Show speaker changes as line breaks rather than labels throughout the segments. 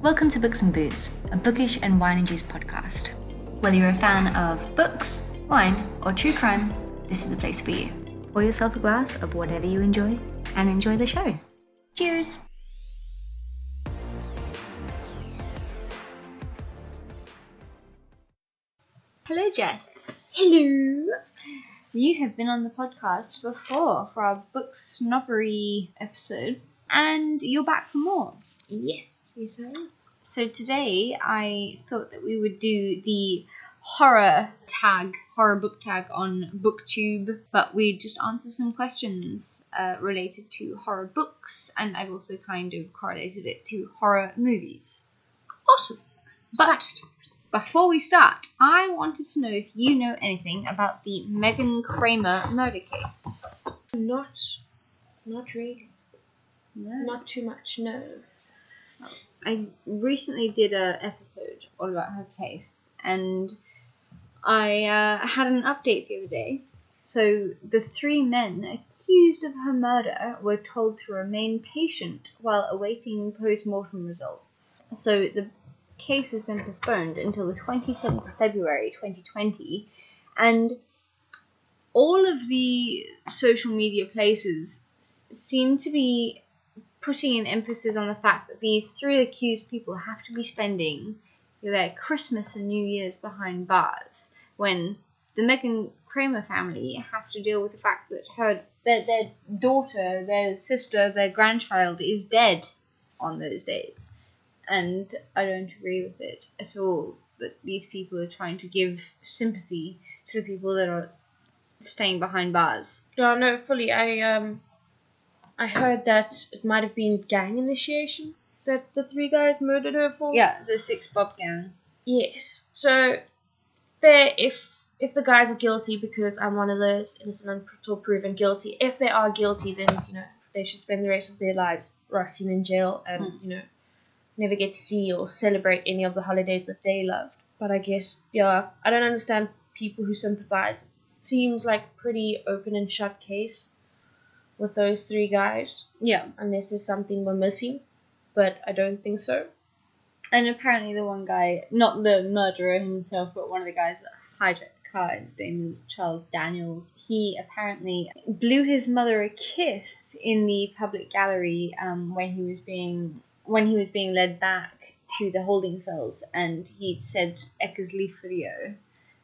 Welcome to Books and Booze, a bookish and wine and juice podcast. Whether you're a fan of books, wine, or true crime, this is the place for you. Pour yourself a glass of whatever you enjoy and enjoy the show. Cheers! Hello, Jess.
Hello.
You have been on the podcast before for our book snobbery episode, and you're back for more.
Yes, I am.
So today I thought that we would do the horror book tag on BookTube, but we'd just answer some questions related to horror books, and I've also kind of correlated it to horror movies.
Awesome.
But before we start, I wanted to know if you know anything about the Megan Kramer murder case.
Not really.
No.
Not too much, no.
I recently did an episode all about her case, and I had an update the other day. So the 3 men accused of her murder were told to remain patient while awaiting post-mortem results. So the case has been postponed until the 27th of February 2020, and all of the social media places seem to be putting an emphasis on the fact that these 3 accused people have to be spending their Christmas and New Year's behind bars, when the Megan Kramer family have to deal with the fact that their daughter, their sister, their grandchild is dead on those days. And I don't agree with it at all, that these people are trying to give sympathy to the people that are staying behind bars.
No, fully. I heard that it might have been gang initiation that the 3 guys murdered her for.
Yeah, the 6 Bob gang.
Yes. So, if the guys are guilty, because I'm one of those innocent until proven guilty, if they are guilty, then, they should spend the rest of their lives rusting in jail and, never get to see or celebrate any of the holidays that they loved. But I guess, I don't understand people who sympathize. It seems like a pretty open and shut case with those 3 guys.
Yeah.
Unless there's something we're missing. But I don't think so.
And apparently the one guy, not the murderer himself, but one of the guys that hijacked the car, his name is Charles Daniels, he apparently blew his mother a kiss in the public gallery when he was being led back to the holding cells, and he'd said Ekkes Liefrio,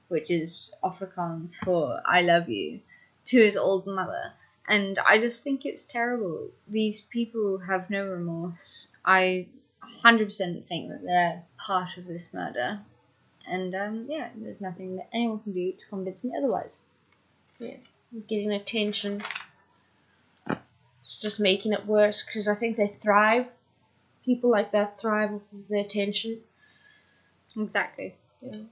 which is Afrikaans for I love you, to his old mother. And I just think it's terrible. These people have no remorse. I 100% think that they're part of this murder. And, there's nothing that anyone can do to convince me otherwise.
Yeah, getting attention. It's just making it worse, because I think they thrive. People like that thrive off of their attention.
Exactly.
Yeah.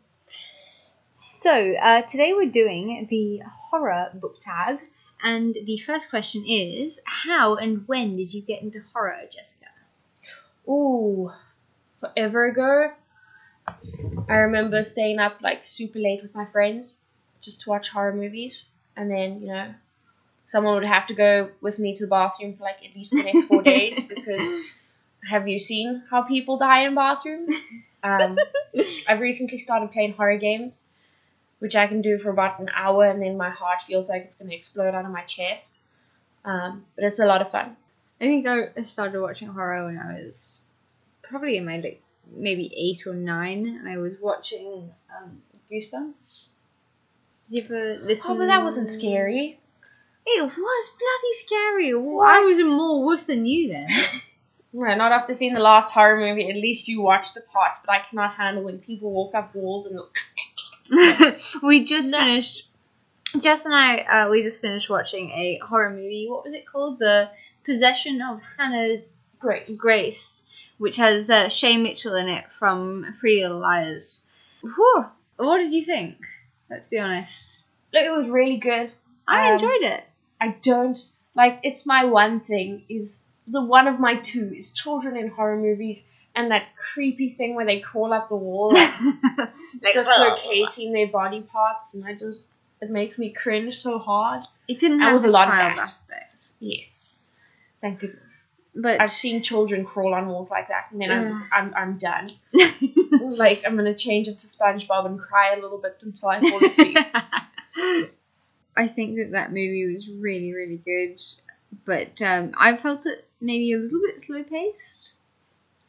So, today we're doing the horror book tag. And the first question is, how and when did you get into horror, Jessica?
Ooh, forever ago. I remember staying up super late with my friends just to watch horror movies. And then, someone would have to go with me to the bathroom for at least the next 4 days, because have you seen how people die in bathrooms? I've recently started playing horror games, which I can do for about an hour, and then my heart feels like it's going to explode out of my chest. But it's a lot of fun.
I think I started watching horror when I was probably in my maybe 8 or 9, and I was watching Goosebumps. Did you ever listen?
Oh, but that wasn't scary.
It was bloody scary.
What?
I was more worse than you then.
Right, not after seeing the last horror movie. At least you watched the parts, but I cannot handle when people walk up walls and
We just finished. Jess and I, we just finished watching a horror movie. What was it called? The Possession of Hannah Grace, which has Shay Mitchell in it from Pretty Little Liars. Whew. What did you think? Let's be honest.
Look, it was really good.
I enjoyed it.
I don't it's my one thing. Is the one of my 2 is children in horror movies, and that creepy thing where they crawl up the wall, dislocating their body parts, and it makes me cringe so hard.
It didn't have a child aspect.
Yes. Thank goodness.
But
I've seen children crawl on walls like that, and then I'm done. Like, I'm gonna change it to SpongeBob and cry a little bit until I fall asleep.
I think that movie was really, really good, but I felt it maybe a little bit slow paced.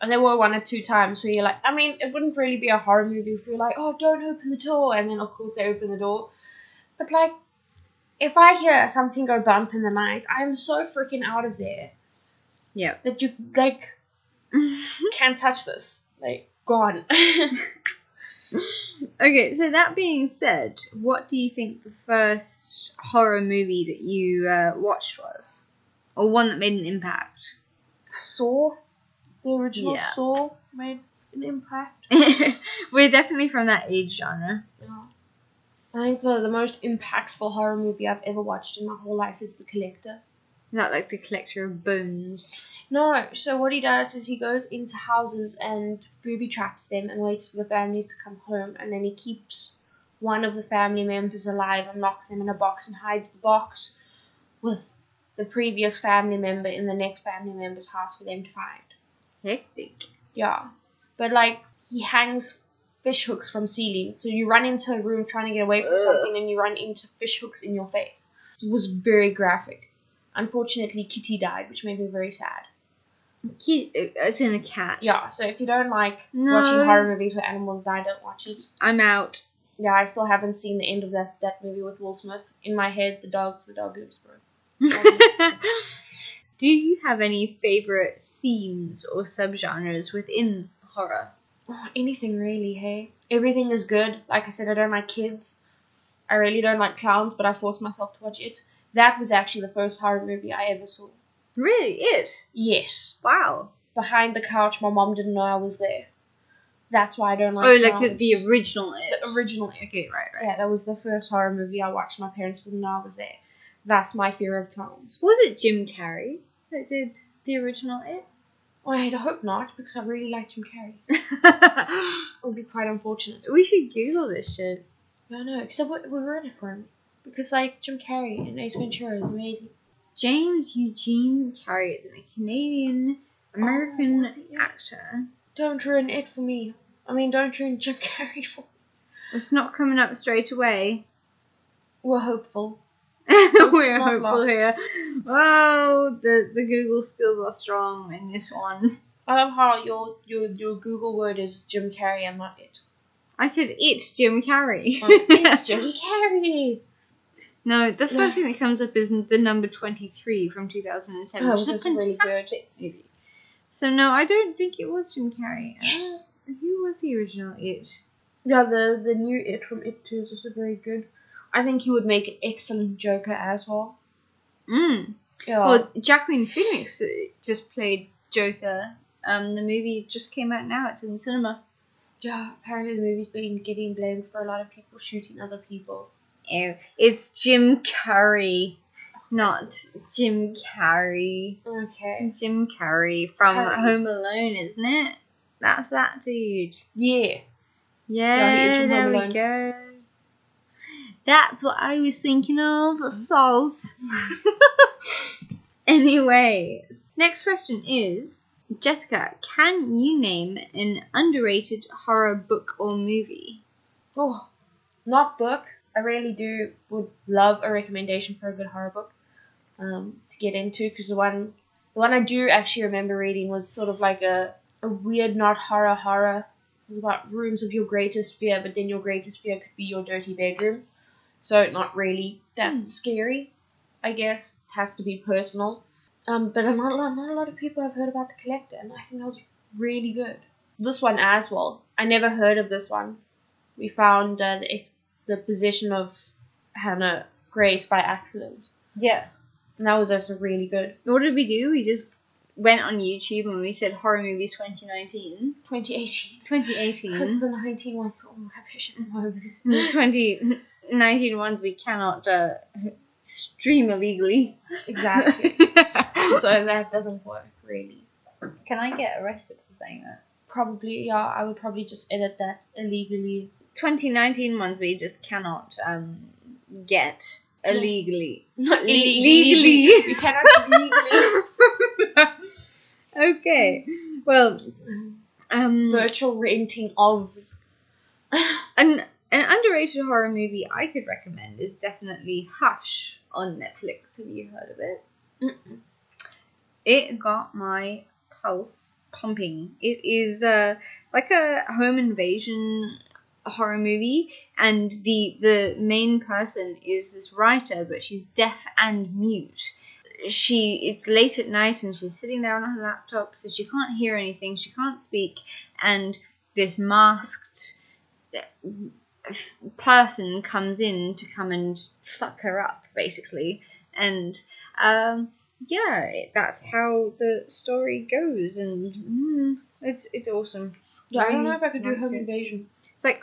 And there were 1 or 2 times where you're like, I mean, it wouldn't really be a horror movie if you're like, oh, don't open the door, and then of course they open the door. But like, if I hear something go bump in the night, I'm so freaking out of there.
Yeah.
That you like can't touch this. Like, gone.
Okay, so that being said, what do you think the first horror movie that you watched was? Or one that made an impact?
Saw? The original Saw made an impact.
We're definitely from that age genre.
Yeah. I think the most impactful horror movie I've ever watched in my whole life is The Collector.
Is that like The Collector of Bones?
No, so what he does is he goes into houses and booby traps them and waits for the families to come home, and then he keeps one of the family members alive and locks them in a box and hides the box with the previous family member in the next family member's house for them to find.
Hectic.
Yeah. But like, he hangs fish hooks from ceilings, so you run into a room trying to get away from something and you run into fish hooks in your face. It was very graphic. Unfortunately, Kitty died, which made me very sad.
It's in a cat.
Yeah, so if you don't like watching horror movies where animals die, don't watch it.
I'm out.
Yeah, I still haven't seen the end of that movie with Will Smith. In my head, the dog lives forever.
Do you have any favourite themes or subgenres within horror?
Oh, anything really, hey? Everything is good. Like I said, I don't like kids. I really don't like clowns, but I forced myself to watch it. That was actually the first horror movie I ever saw.
Really? It?
Yes.
Wow.
Behind the couch, my mom didn't know I was there. That's why I don't like clowns.
Like the original It?
The original It.
Okay, right.
Yeah, that was the first horror movie I watched. My parents didn't know I was there. That's my fear of clowns.
Was it Jim Carrey that did the original It?
I hope not, because I really like Jim Carrey. It would be quite unfortunate.
We should Google this shit.
I know, because we were in it for him. Because, like, Jim Carrey in Ace Ventura is amazing.
James Eugene Carrey is a Canadian-American actor.
Don't ruin it for me. I mean, don't ruin Jim Carrey for me.
It's not coming up straight away.
We're hopeful.
We're hopeful here. Oh, the Google skills are strong in this one.
I love how your Google word is Jim Carrey and not it.
I said it, Jim Carrey.
It's Jim Carrey.
No, the first thing that comes up is the number 23 from 2007, which is a fantastic movie. So no, I don't think it was Jim Carrey.
Yes.
Who was the original It?
Yeah, the new It from It 2 is also very good. I think he would make an excellent Joker as well.
Yeah. Well, Joaquin Phoenix just played Joker. The movie just came out now. It's in the cinema.
Yeah, apparently the movie's been getting blamed for a lot of people shooting other people.
Oh, it's Jim Carrey, not Jim Carrey.
Okay.
Jim Carrey from Home Alone, isn't it? That's that dude.
Yeah.
Yeah,
he is from
there
Home
we
Alone.
go. That's what I was thinking of. Soz. Anyway, next question is, Jessica, can you name an underrated horror book or movie?
Oh, not book. I really would love a recommendation for a good horror book to get into, because the one I do actually remember reading was sort of like a weird, not horror. It was about rooms of your greatest fear, but then your greatest fear could be your dirty bedroom. So not really that scary, I guess. It has to be personal. But not a lot of people have heard about The Collector, and I think that was really good. This one as well. I never heard of this one. We found the possession of Hannah Grace by accident.
Yeah.
And that was also really good.
What did we do? We just went on YouTube and we said horror movies 2019.
2018.
2018.
This is the 19 ones. Oh, I wish at the moment.
2019 ones we cannot stream illegally.
Exactly. So that doesn't work, really.
Can I get arrested for saying that?
Probably, yeah. I would probably just edit that illegally.
2019 ones we just cannot get illegally.
Not
legally.
We cannot legally.
Okay. Well,
Virtual renting of.
an underrated horror movie I could recommend is definitely Hush on Netflix. Have you heard of it?
Mm-mm.
It got my pulse pumping. It is like a home invasion horror movie, and the main person is this writer, but she's deaf and mute. It's late at night and she's sitting there on her laptop, so she can't hear anything, she can't speak, and this masked person comes in to come and fuck her up, basically. And yeah, that's how the story goes, and it's awesome.
Yeah, I don't know
Really
if I could do
liked
home
it.
invasion.
It's like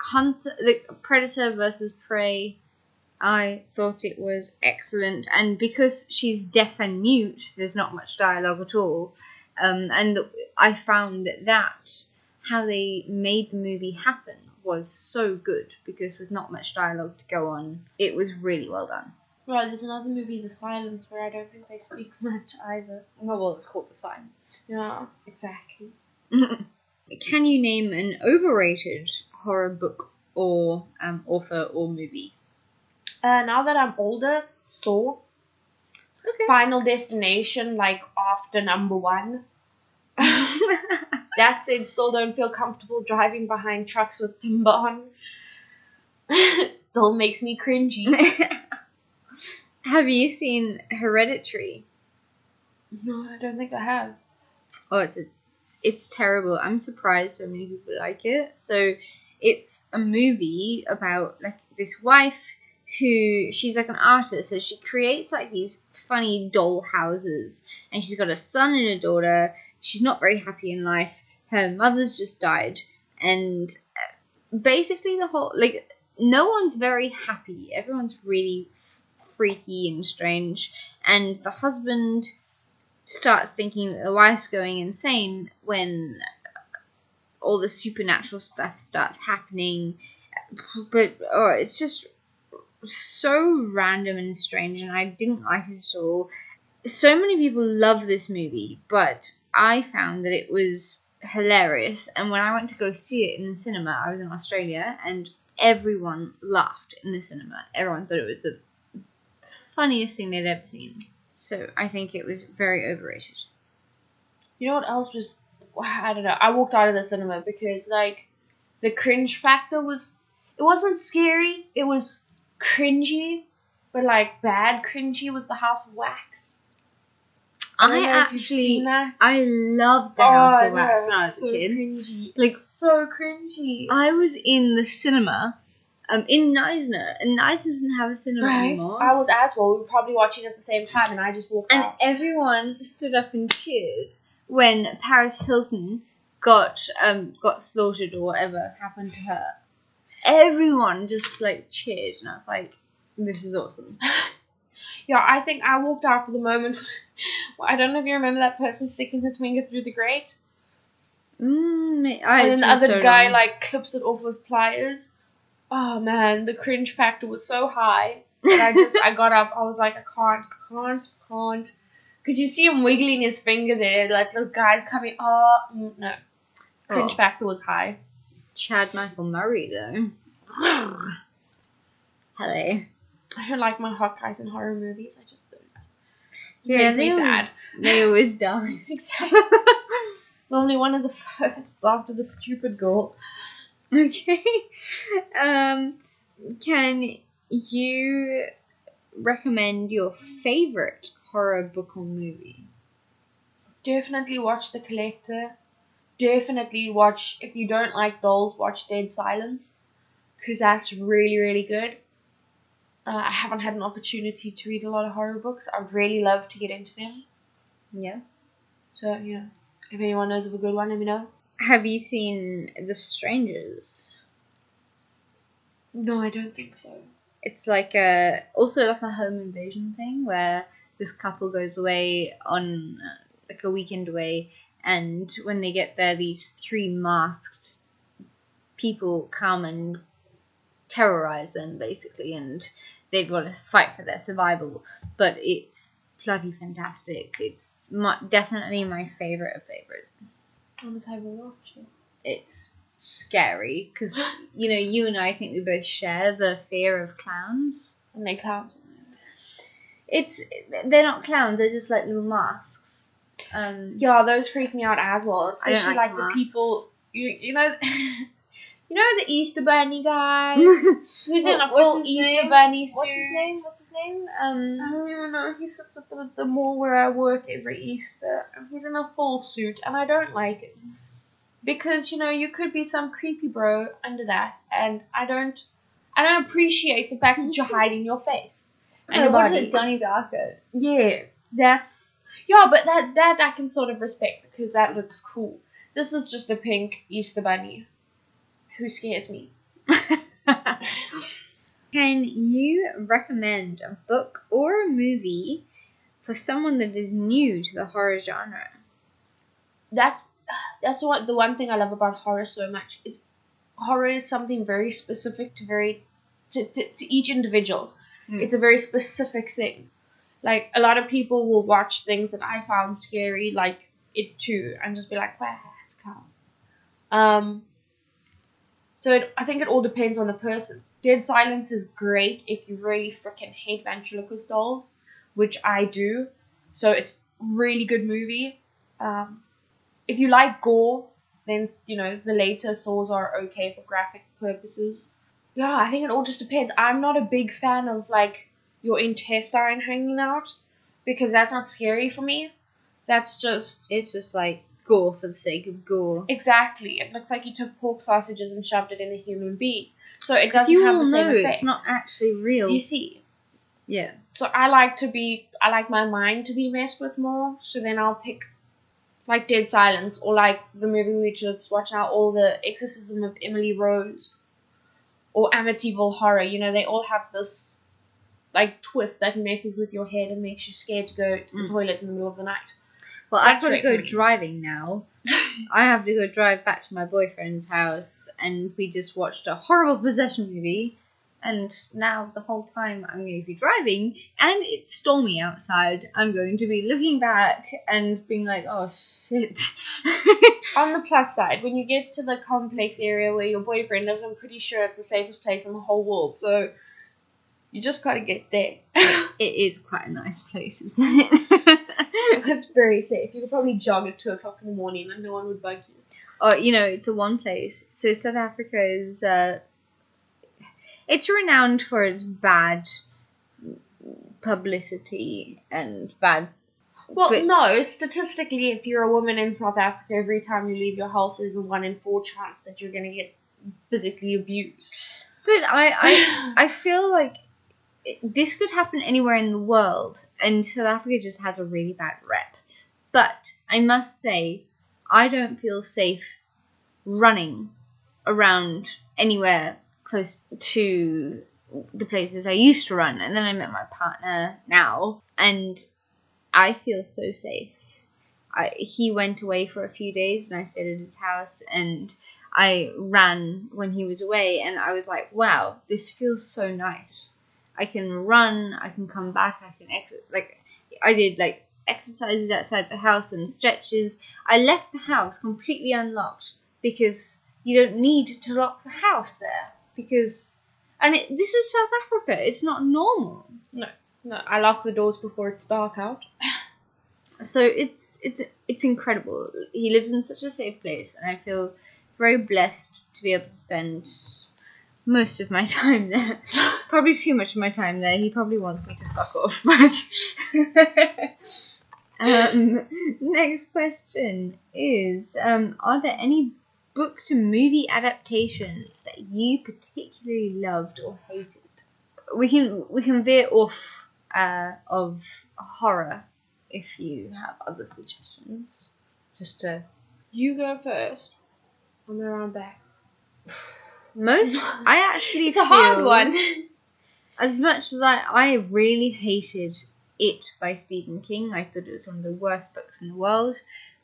Predator versus Prey. I thought it was excellent, and because she's deaf and mute, there's not much dialogue at all. And I found that how they made the movie happen was so good, because with not much dialogue to go on, it was really well done.
Right, there's another movie, The Silence, where I don't think they speak much either.
Oh, well, it's called The Silence.
Yeah, exactly.
Can you name an overrated horror book or author or movie?
Now that I'm older, Saw.
Okay.
Final Destination, like after number 1. That said, still don't feel comfortable driving behind trucks with timber on. It still makes me cringy.
Have you seen Hereditary?
No, I don't think I have.
Oh, it's terrible. I'm surprised so many people like it. So it's a movie about like this wife who, she's like an artist, so she creates like these funny doll houses, and she's got a son and a daughter. She's not very happy in life. Her mother's just died, and basically the whole, like, no one's very happy. Everyone's really freaky and strange, and the husband starts thinking that the wife's going insane when all the supernatural stuff starts happening. But it's just so random and strange, and I didn't like it at all. So many people love this movie, but I found that it was hilarious, and when I went to go see it in the cinema, I was in Australia, and everyone laughed in the cinema. Everyone thought it was the funniest thing they'd ever seen. So I think it was very overrated.
You know what else was... I don't know. I walked out of the cinema because, like, the cringe factor was... It wasn't scary. It was cringy. But, like, bad cringy was The House of Wax. I
loved The House of Wax when I was
so
a kid.
Cringy.
Like,
so cringy.
I was in the cinema in Neisner, and Neisner doesn't have a cinema anymore.
I was as well. We were probably watching at the same time, and I just walked out.
And everyone stood up and cheered when Paris Hilton got slaughtered or whatever happened to her. Everyone just like cheered, and I was like, "This is awesome."
Yeah, I think I walked out for the moment. I don't know if you remember that person sticking his finger through the grate. And then the other guy like clips it off with pliers. Oh man, the cringe factor was so high that I got up. I was like, I can't. Because you see him wiggling his finger there, like the guy's coming. No. Cringe factor was high.
Chad Michael Murray, though. Hello.
I don't like my hot guys in horror movies. I just don't.
Yeah,
makes me sad.
They always die.
Exactly. Normally one of the first after the stupid girl.
Okay. Can you recommend your favorite horror book or movie?
Definitely watch The Collector. Definitely watch, if you don't like dolls, watch Dead Silence. Because that's really, really good. I haven't had an opportunity to read a lot of horror books. I'd really love to get into them.
Yeah.
So, you know, if anyone knows of a good one, let me know.
Have you seen The Strangers?
No, I don't think so.
It's like also like a home invasion thing where this couple goes away on like a weekend away, and when they get there, these 3 masked people come and terrorize them basically, and they've got to fight for their survival. But it's bloody fantastic. It's definitely my favorite.
I must have a watch it.
It's scary because you and I think we both share the fear of clowns.
And they clowns.
They're not clowns. They're just like little masks.
Yeah, those freak me out as well. Especially like the people you know. You know the Easter Bunny guy who's in a full Easter Bunny suit.
What's his name?
I don't even know. He sits up at the mall where I work every Easter, and he's in a full suit, and I don't like it because you could be some creepy bro under that, and I don't appreciate the fact that you're hiding your face.
And what is it, Donnie Darko?
Yeah, but that I can sort of respect because that looks cool. This is just a pink Easter Bunny. Who scares me?
Can you recommend a book or a movie for someone that is new to the horror genre?
That's the one thing I love about horror so much is horror is something very specific to each individual. It's a very specific thing. Like a lot of people will watch things that I found scary, like It Too, and just be like, wow, it's calm. So I think it all depends on the person. Dead Silence is great if you really freaking hate ventriloquist dolls, which I do. So it's a really good movie. If you like gore, then, the later Saws are okay for graphic purposes. Yeah, I think it all just depends. I'm not a big fan of, like, your intestine hanging out, because that's not scary for me. It's just like gore for the sake of gore. Exactly. It looks like you took pork sausages and shoved it in a human being. So it doesn't have the same effect.
It's not actually real.
You see.
Yeah.
So I like my mind to be messed with more. So then I'll pick like Dead Silence, or like the movie we just watched now, or The Exorcism of Emily Rose, or Amityville Horror. They all have this like twist that messes with your head and makes you scared to go to the toilet in the middle of the night.
Well, I've got to go driving now. I have to go drive back to my boyfriend's house, and we just watched a horrible possession movie, and now the whole time I'm going to be driving, and it's stormy outside, I'm going to be looking back and being like, oh shit.
On the plus side, when you get to the complex area where your boyfriend lives, I'm pretty sure it's the safest place in the whole world, so you just got to get there.
It is quite a nice place, isn't it?
It's very safe. You could probably jog at 2 o'clock in the morning and no one would bug you.
Oh, it's the one place. So South Africa is, it's renowned for its bad publicity and bad...
Well, no, statistically, if you're a woman in South Africa, every time you leave your house, there's a 1 in 4 chance that you're going to get physically abused.
But I feel like this could happen anywhere in the world, and South Africa just has a really bad rep. But I must say, I don't feel safe running around anywhere close to the places I used to run. And then I met my partner now, and I feel so safe. He went away for a few days, and I stayed at his house, and I ran when he was away, and I was like, wow, this feels so nice. I can run, I can come back, I can exit. Like, I did, like, exercises outside the house and stretches. I left the house completely unlocked because you don't need to lock the house there. Because, this is South Africa. It's not normal.
No, I lock the doors before it's dark out.
So it's incredible. He lives in such a safe place, and I feel very blessed to be able to spend most of my time there. Probably too much of my time there. He probably wants me to fuck off. But next question is, are there any book to movie adaptations that you particularly loved or hated? We can veer off of horror if you have other suggestions.
You go first. On the round back.
I actually
it's a hard one.
As much as I really hated It by Stephen King. I thought it was one of the worst books in the world.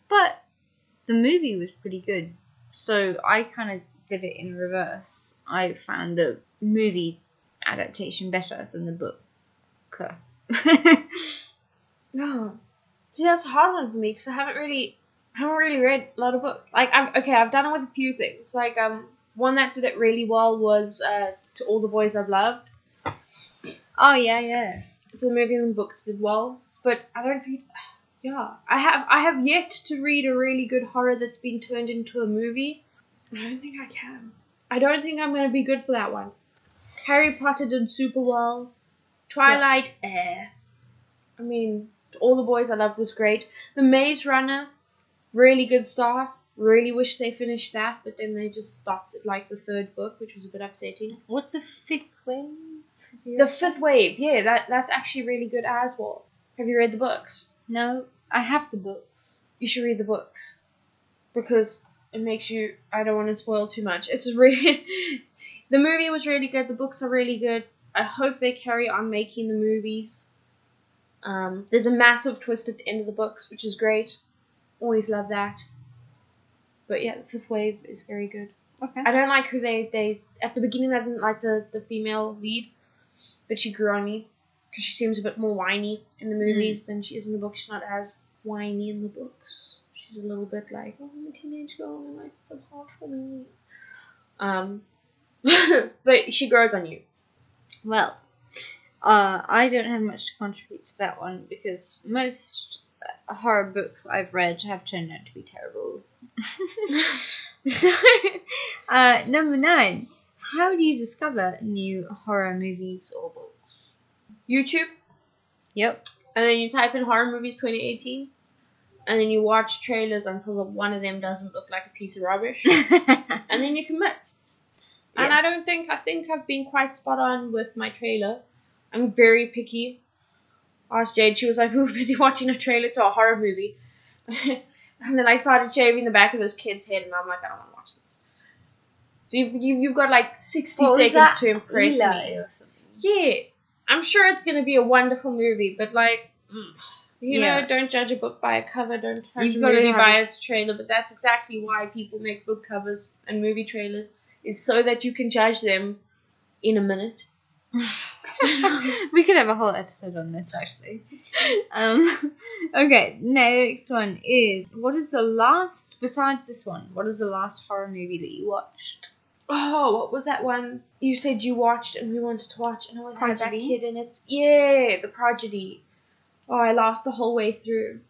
But the movie was pretty good. So I kind of did it in reverse. I found the movie adaptation better than the book.
No. See, that's a hard one for me because I haven't really read a lot of books. Like, I've done it with a few things. Like, one that did it really well was To All the Boys I've Loved.
Oh, yeah.
So the movies and books did well, but I don't think. Yeah, I have yet to read a really good horror that's been turned into a movie. I don't think I can. I don't think I'm gonna be good for that one. Harry Potter did super well. Twilight, I mean, All the Boys I Loved was great. The Maze Runner, really good start. Really wish they finished that, but then they just stopped at like the third book, which was a bit upsetting.
What's the fifth wave?
The Fifth Wave, yeah, that's actually really good as well. Have you read the books?
No, I have the books.
You should read the books because it makes you. I don't want to spoil too much. It's really. The movie was really good. The books are really good. I hope they carry on making the movies. There's a massive twist at the end of the books, which is great. Always love that. But yeah, the Fifth Wave is very good.
Okay.
I don't like who they at the beginning. I didn't like the female lead, but she grew on me because she seems a bit more whiny in the movies than she is in the books. She's not as whiny in the books. She's a little bit like, oh, I'm a teenage girl and like it's hard for me. But she grows on you.
Well, I don't have much to contribute to that one because most horror books I've read have turned out to be terrible. So, number 9. How do you discover new horror movies or books?
YouTube.
Yep.
And then you type in horror movies 2018. And then you watch trailers until one of them doesn't look like a piece of rubbish. And then you commit. And
Yes.
I think I've been quite spot on with my trailer. I'm very picky. I asked Jade, she was like, we were busy watching a trailer to a horror movie. And then I started shaving the back of this kid's head, and I'm like, I don't want to watch this. So you've got like 60 seconds to impress me. Yeah. I'm sure it's going to be a wonderful movie, but like, you know, don't judge a book by a cover, don't judge a movie by its trailer, but that's exactly why people make book covers and movie trailers, is so that you can judge them in a minute.
We could have a whole episode on this, actually. Okay, next one is, besides this one, what is the last horror movie that you watched?
Oh, what was that one you said you watched and we wanted to watch, and it had that
Prodigy?
kid in it? Yeah, The Prodigy. Oh, I laughed the whole way through.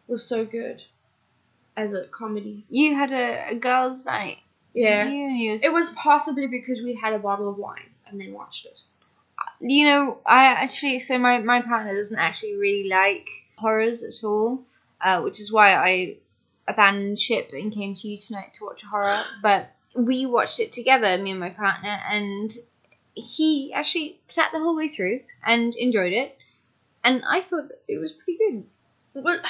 It was so good as a comedy.
You had a girls' night.
Yeah.
It
was possibly because we had a bottle of wine and then watched it.
You know, so my partner doesn't actually really like horrors at all, which is why I abandoned ship and came to you tonight to watch a horror. But we watched it together, me and my partner, and he actually sat the whole way through and enjoyed it. And I thought it was pretty good.
But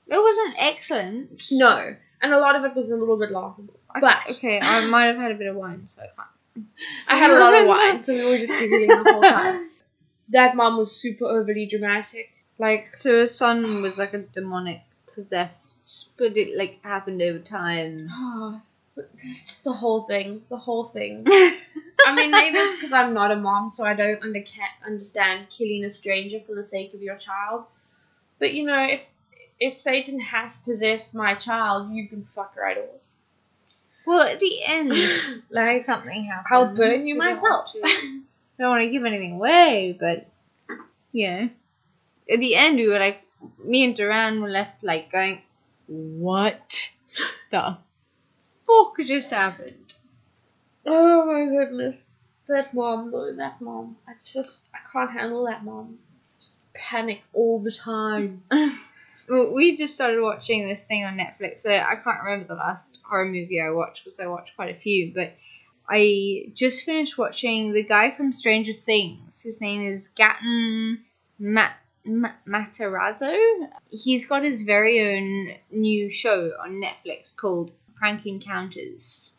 it wasn't excellent.
No, and a lot of it was a little bit laughable. But
okay, I might have had a bit of wine, so I can't.
I had a lot of wine, so we were just giggling the whole time. That mom was super overly dramatic. Like,
so her son was like a demonic possessed, but it like happened over time.
Just the whole thing. I mean, maybe it's because I'm not a mom, so I don't understand killing a stranger for the sake of your child. But you know, if Satan has possessed my child, you can fuck right off.
Well, at the end,
like
something happened.
I'll burn you myself.
I don't want to give anything away, but you know, at the end we were like, me and Duran were left like going, what the fuck just happened?
Oh my goodness, that mom. I can't handle that mom. Just panic all the time.
Well, we just started watching this thing on Netflix, so I can't remember the last horror movie I watched because I watched quite a few, but I just finished watching the guy from Stranger Things. His name is Gaten Matarazzo. He's got his very own new show on Netflix called Prank Encounters.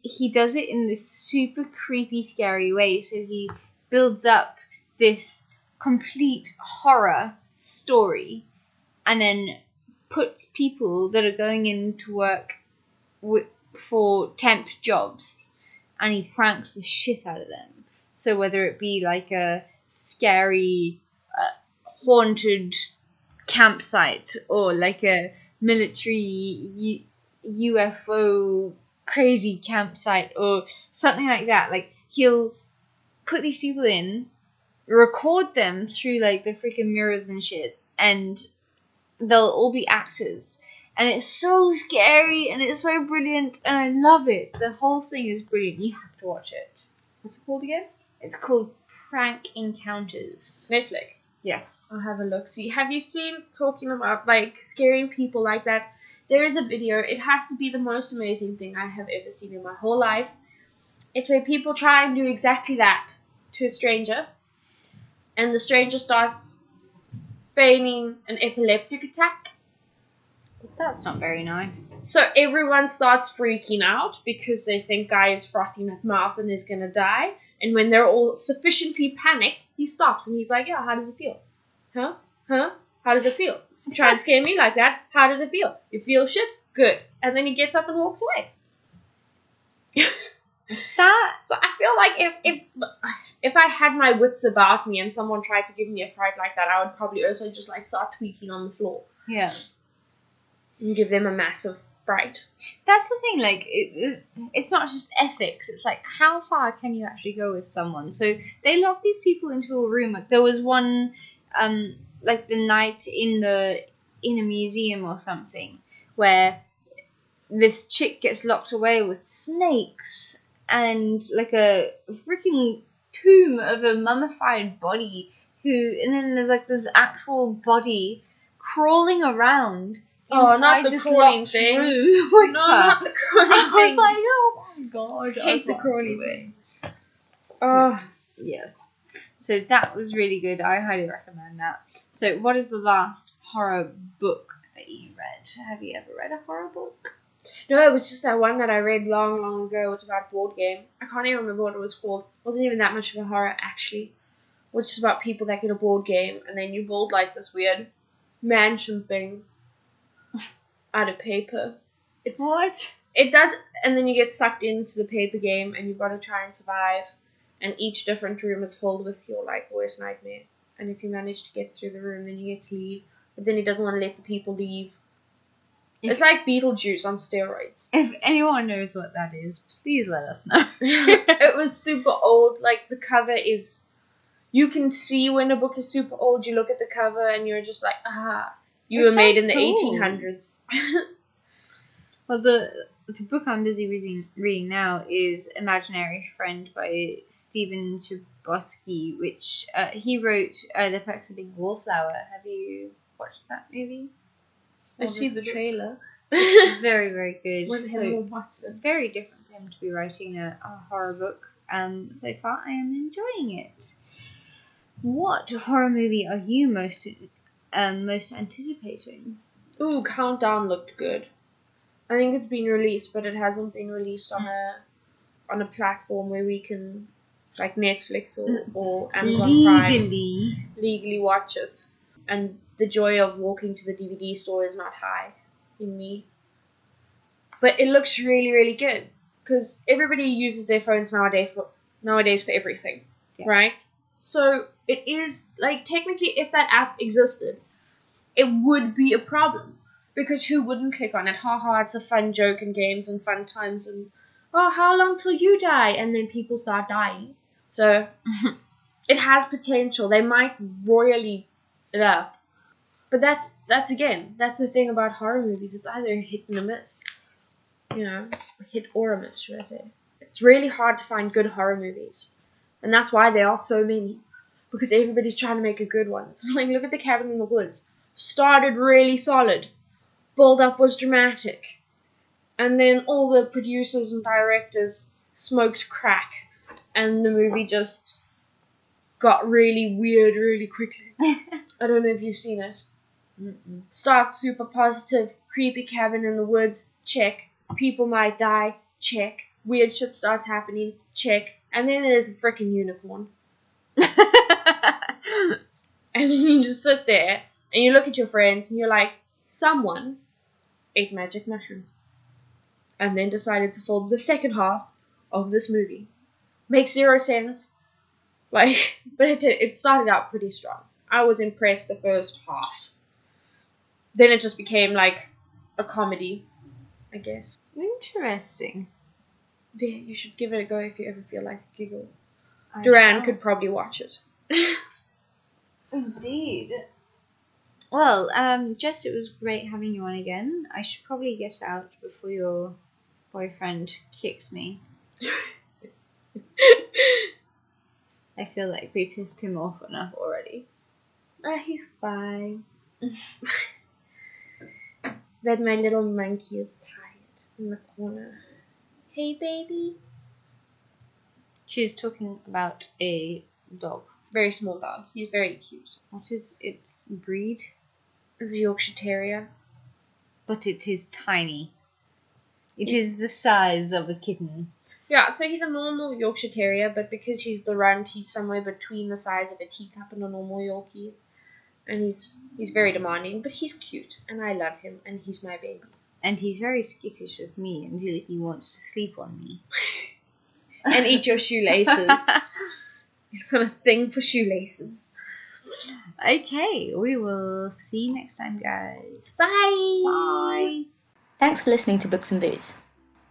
He does it in this super creepy, scary way, so he builds up this complete horror story and then puts people that are going in to work for temp jobs, and he pranks the shit out of them. So whether it be like a scary haunted campsite or like a military UFO crazy campsite or something like that. Like, he'll put these people in, record them through like the freaking mirrors and shit, and they'll all be actors. And it's so scary and it's so brilliant and I love it. The whole thing is brilliant. You have to watch it.
What's it called again?
It's called Prank Encounters.
Netflix.
Yes.
I'll have a look. See, have you seen, talking about like scaring people like that? There is a video. It has to be the most amazing thing I have ever seen in my whole life. It's where people try and do exactly that to a stranger, and the stranger starts feigning an epileptic attack.
That's not very nice.
So everyone starts freaking out because they think guy is frothing at mouth and is going to die. And when they're all sufficiently panicked, he stops and he's like, yeah, how does it feel? Huh? How does it feel? Try and scare me like that. How does it feel? You feel shit? Good. And then he gets up and walks away. So I feel like if I had my wits about me and someone tried to give me a fright like that, I would probably also just like start tweaking on the floor.
Yeah.
And give them a massive fright.
That's the thing, like, it's not just ethics, it's like, how far can you actually go with someone? So they lock these people into a room. Like, there was one, like, the night in a museum or something, where this chick gets locked away with snakes and, like, a freaking tomb of a mummified body, and then there's, like, this actual body crawling around.
Oh, not the crawling thing. No, not the crawling thing.
I was like, oh my god.
I hate the crawling thing.
Oh, yeah. So that was really good. I highly recommend that. So what is the last horror book that you read? Have you ever read a horror book?
No, it was just that one that I read long, long ago. It was about a board game. I can't even remember what it was called. It wasn't even that much of a horror, actually. It was just about people that get a board game, and then you build, like, this weird mansion thing out of paper.
What?
It does, and then you get sucked into the paper game, and you've got to try and survive. And each different room is filled with your, like, worst nightmare. And if you manage to get through the room, then you get to leave. But then he doesn't want to let the people leave. It's like Beetlejuice on steroids.
If anyone knows what that is, please let us know.
It was super old. Like, the cover is... You can see when a book is super old. You look at the cover, and you're just like, you were made in the 1800s.
Well, the book I'm busy reading now is Imaginary Friend by Stephen Chbosky, which he wrote The Perks of Being a Wallflower. Have you watched that movie?
I see the trailer.
It's very, very good.
With Emma Watson.
Very different for him to be writing a horror book. So far, I am enjoying it. What horror movie are you most anticipating?
Ooh, Countdown looked good. I think it's been released, but it hasn't been released on a platform where we can, like Netflix or Amazon Prime, legally watch it. And the joy of walking to the DVD store is not high in me. But it looks really, really good because everybody uses their phones nowadays for everything, right? So it is, like, technically, if that app existed, it would be a problem. Because who wouldn't click on it? Ha, it's a fun joke and games and fun times and, oh, how long till you die? And then people start dying. So it has potential. They might royally it up. But that's the thing about horror movies. It's either a hit and a miss. You know, a hit or a miss, should I say. It's really hard to find good horror movies. And that's why there are so many. Because everybody's trying to make a good one. It's like, look at The Cabin in the Woods. Started really solid. Build-up was dramatic. And then all the producers and directors smoked crack. And the movie just got really weird really quickly. I don't know if you've seen it.
Mm-mm.
Starts super positive. Creepy cabin in the woods. Check. People might die. Check. Weird shit starts happening. Check. And then there's a freaking unicorn. And you just sit there and you look at your friends and you're like, someone ate magic mushrooms and then decided to film the second half of this movie. Makes zero sense. Like, but it started out pretty strong. I was impressed the first half. Then it just became like a comedy, I guess.
Interesting.
Yeah, you should give it a go if you ever feel like a giggle.
I
Duran
shall.
could probably watch it.
Indeed. Well, Jess, it was great having you on again. I should probably get out before your boyfriend kicks me. I feel like we pissed him off enough already.
He's fine. But my little monkey is tired in the corner. Hey, baby.
She's talking about a dog.
Very small dog. He's very cute.
What is its breed?
It's a Yorkshire Terrier.
But it is tiny. It is the size of a kitten.
Yeah, so he's a normal Yorkshire Terrier, but because he's the runt, he's somewhere between the size of a teacup and a normal Yorkie. And he's very demanding, but he's cute, and I love him, and he's my baby.
And he's very skittish of me until he wants to sleep on me.
And eat your shoelaces. He's got a thing for shoelaces.
Okay, we will see you next time, guys.
Bye!
Bye!
Thanks for listening to Books and Booze.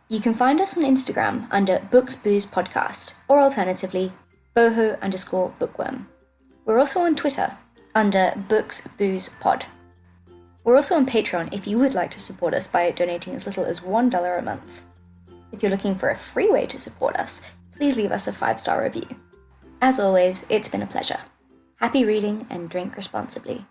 You can find us on Instagram under Books Booze Podcast, or alternatively, boho_bookworm. We're also on Twitter under Books Booze Pod. We're also on Patreon if you would like to support us by donating as little as $1 a month. If you're looking for a free way to support us, please leave us a 5-star review. As always, it's been a pleasure. Happy reading and drink responsibly.